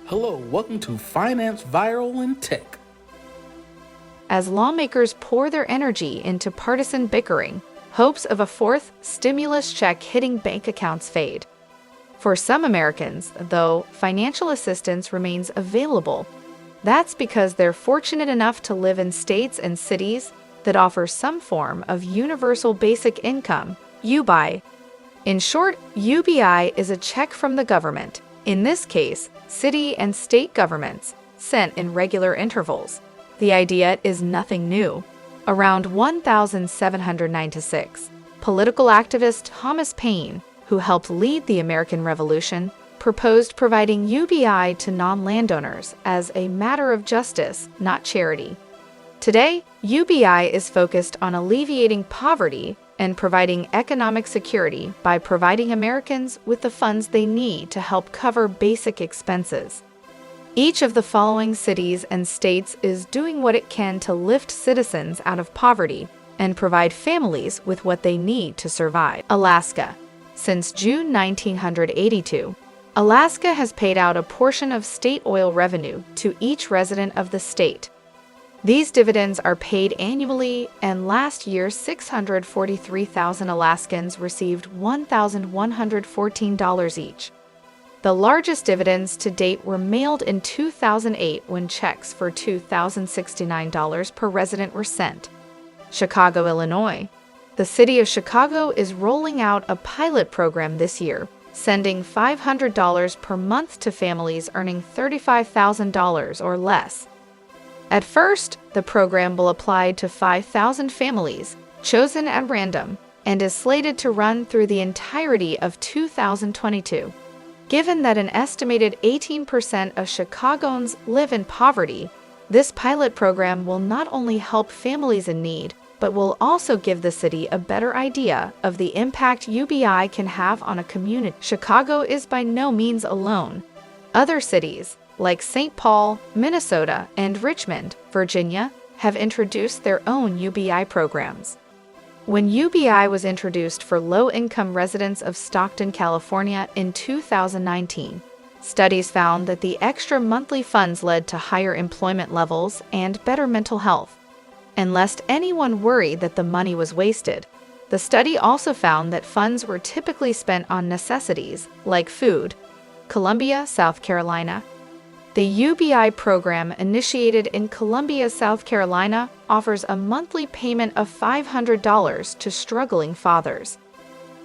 Hello, welcome to Finance, Viral, and Tech. As lawmakers pour their energy into partisan bickering, hopes of a fourth stimulus check hitting bank accounts fade. For some Americans, though, financial assistance remains available. That's because they're fortunate enough to live in states and cities that offer some form of universal basic income, UBI. In short, UBI is a check from the government, in this case, city and state governments, sent in regular intervals. The idea is nothing new. Around 1796, political activist Thomas Paine, who helped lead the American Revolution, proposed providing UBI to non-landowners as a matter of justice, not charity. Today, UBI is focused on alleviating poverty and providing economic security by providing Americans with the funds they need to help cover basic expenses. Each of the following cities and states is doing what it can to lift citizens out of poverty and provide families with what they need to survive. Alaska. Since June 1982, Alaska has paid out a portion of state oil revenue to each resident of the state. These dividends are paid annually, and last year 643,000 Alaskans received $1,114 each. The largest dividends to date were mailed in 2008 when checks for $2,069 per resident were sent. Chicago, Illinois. The city of Chicago is rolling out a pilot program this year, sending $500 per month to families earning $35,000 or less. At first, the program will apply to 5,000 families, chosen at random, and is slated to run through the entirety of 2022. Given that an estimated 18% of Chicagoans live in poverty, this pilot program will not only help families in need, but will also give the city a better idea of the impact UBI can have on a community. Chicago is by no means alone. Other cities, like St. Paul, Minnesota, and Richmond, Virginia, have introduced their own UBI programs. When UBI was introduced for low-income residents of Stockton, California in 2019, studies found that the extra monthly funds led to higher employment levels and better mental health. And lest anyone worry that the money was wasted, the study also found that funds were typically spent on necessities like food. Columbia, South Carolina. The UBI program, initiated in Columbia, South Carolina, offers a monthly payment of $500 to struggling fathers.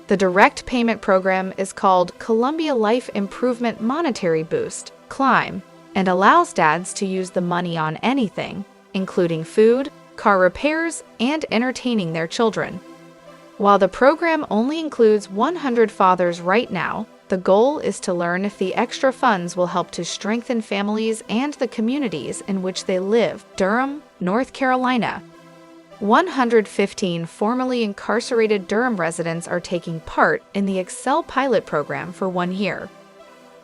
The direct payment program is called Columbia Life Improvement Monetary Boost, CLIMB, and allows dads to use the money on anything, including food, car repairs, and entertaining their children. While the program only includes 100 fathers right now, the goal is to learn if the extra funds will help to strengthen families and the communities in which they live. Durham, North Carolina. 115 formerly incarcerated Durham residents are taking part in the Excel pilot program for 1 year.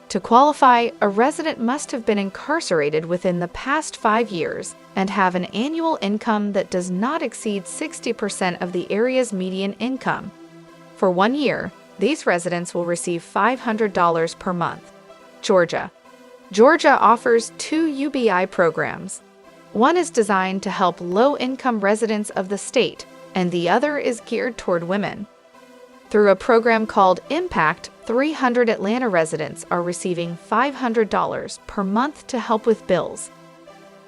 To qualify, a resident must have been incarcerated within the past 5 years and have an annual income that does not exceed 60% of the area's median income. For 1 year, these residents will receive $500 per month. Georgia. Georgia offers 2 UBI programs. One is designed to help low-income residents of the state, and the other is geared toward women. Through a program called Impact, 300 Atlanta residents are receiving $500 per month to help with bills.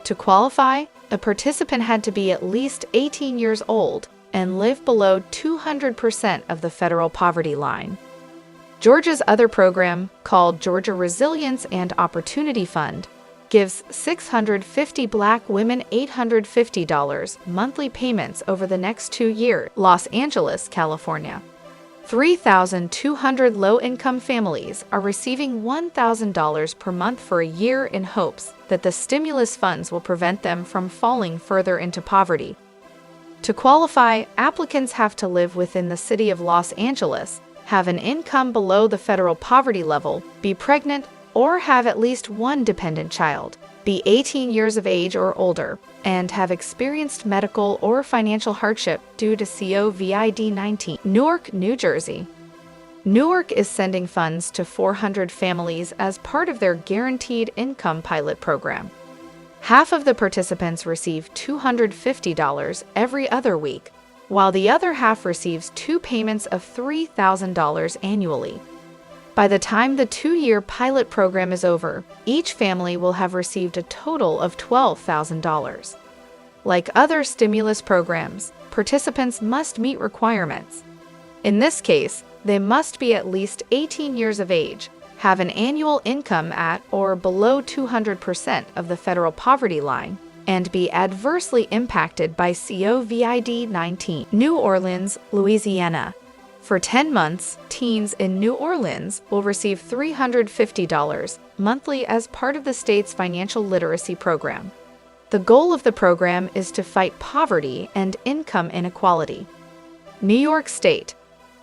To qualify, a participant had to be at least 18 years old and live below 200% of the federal poverty line. Georgia's other program, called Georgia Resilience and Opportunity Fund, gives 650 Black women $850 monthly payments over the next 2 years. Los Angeles, California. 3,200 low-income families are receiving $1,000 per month for a year in hopes that the stimulus funds will prevent them from falling further into poverty. To qualify, applicants have to live within the city of Los Angeles, have an income below the federal poverty level, be pregnant, or have at least one dependent child, be 18 years of age or older, and have experienced medical or financial hardship due to COVID-19. Newark, New Jersey. Newark is sending funds to 400 families as part of their Guaranteed Income Pilot program. Half of the participants receive $250 every other week, while the other half receives 2 payments of $3,000 annually. By the time the 2-year pilot program is over, each family will have received a total of $12,000. Like other stimulus programs, participants must meet requirements. In this case, they must be at least 18 years of age, have an annual income at or below 200% of the federal poverty line, and be adversely impacted by COVID-19. New Orleans, Louisiana. For 10 months, teens in New Orleans will receive $350 monthly as part of the state's financial literacy program. The goal of the program is to fight poverty and income inequality. New York State.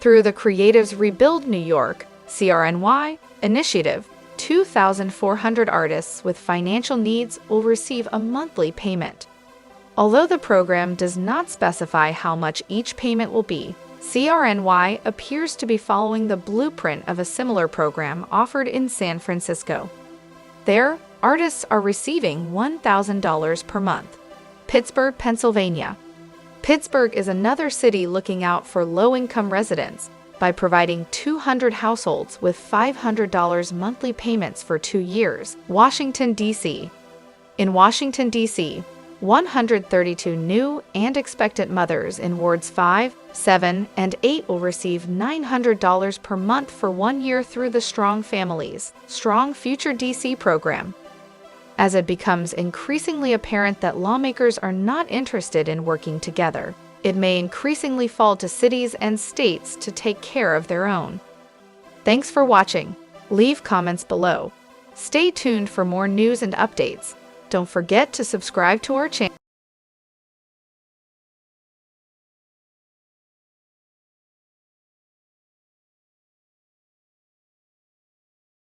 Through the Creatives Rebuild New York (CRNY) initiative, 2,400 artists with financial needs will receive a monthly payment. Although the program does not specify how much each payment will be, CRNY appears to be following the blueprint of a similar program offered in San Francisco. There, artists are receiving $1,000 per month. Pittsburgh, Pennsylvania. Pittsburgh is another city looking out for low-income residents by providing 200 households with $500 monthly payments for 2 years. Washington, D.C. In Washington, D.C., 132 new and expectant mothers in wards 5, 7, and 8 will receive $900 per month for 1 year through the Strong Families, Strong Future DC program. As it becomes increasingly apparent that lawmakers are not interested in working together, it may increasingly fall to cities and states to take care of their own. Thanks for watching. Leave comments below. Stay tuned for more news and updates. Don't forget to subscribe to our channel.